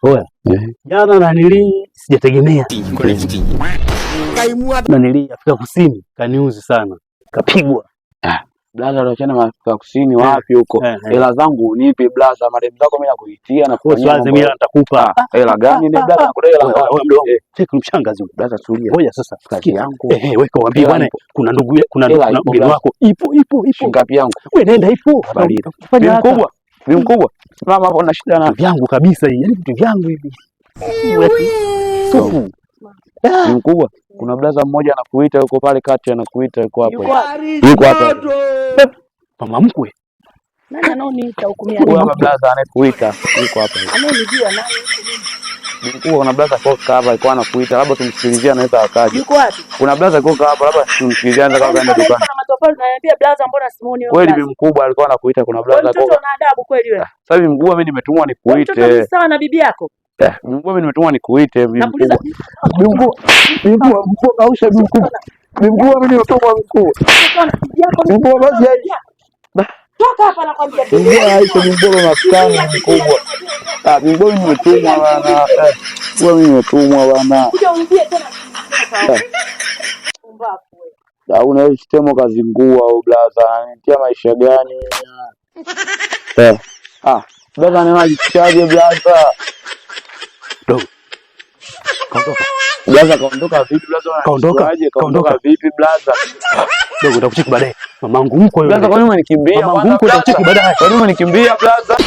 Oya. Jana sijategemea. Afrika Kusini kaniuzi sana. Kapigwa. Blaza unachana na Afrika Kusini wapi huko? Hela zangu unipe blaza, madem zako mimi nakuitia na kwa swazi mimi nitakupa. Hela gani ni blaza? Nakudai hela ngapi? Cheki mshangazi huyo. Blaza tulia. Ngoja sasa kazi yangu. Weka waambie bwana kuna mgeni wako. Ipo. Ngapi yangu? Wewe nenda ipo. Fanya mkubwa. Ni mkubwa. Mama hapo na shida na vyangu kabisa hii. Yaani vitu vyangu hivi. Supu. Ni mkubwa. Kuna blaza mmoja anakuita yuko pale kati anakuita yuko hapo. Yuko hapa. Mama mkwe. Nani anaoniita hukumia? Huyo blaza anakuita yuko hapa. Ananijua nani huko? Mkubwa kuna blaza kwa hapa alikuwa anakuita, labda tumsikilizie anaweza akaje. Yuko wapi? Kuna blaza kwa hapa, labda tumsikilizie anaweza kaenda dukani. Kuna matofali unaniambia blaza mbona simuoni wewe? Kweli bibi mkubwa alikuwa anakuita, kuna blaza kwa. Mtoto una adabu kweli wewe. Sasa bibi mkubwa mimi nimetumwa nikuite. Mtoto ni sawa na bibi yako? Bibi mkubwa mimi nimetumwa nikuite bibi mkubwa. Bibi mkubwa kausha bibi mkubwa. Bibi mkubwa mimi nimetumwa mkubwa. Bibi mkubwa basi toka hapa nakwambia. Bibi Aisha bibi mkubwa na skani mkubwa. Bibi mkubwa nimetumwa bana. Wewe nimetumwa bana. Kuja uniambie tena. Una sistemo kazingua au blaza, anatia maisha gani? Blaza anajichaje blaza? Kaondoka. Blaza kaondoka vipi blaza? Kaondoka vipi blaza? Dogo utakucheki baadaye. Mamangu mko yule. Blaza kwa nini unikimbia? Mamangu mko utakucheki baadaye. Kwa nini unikimbia blaza?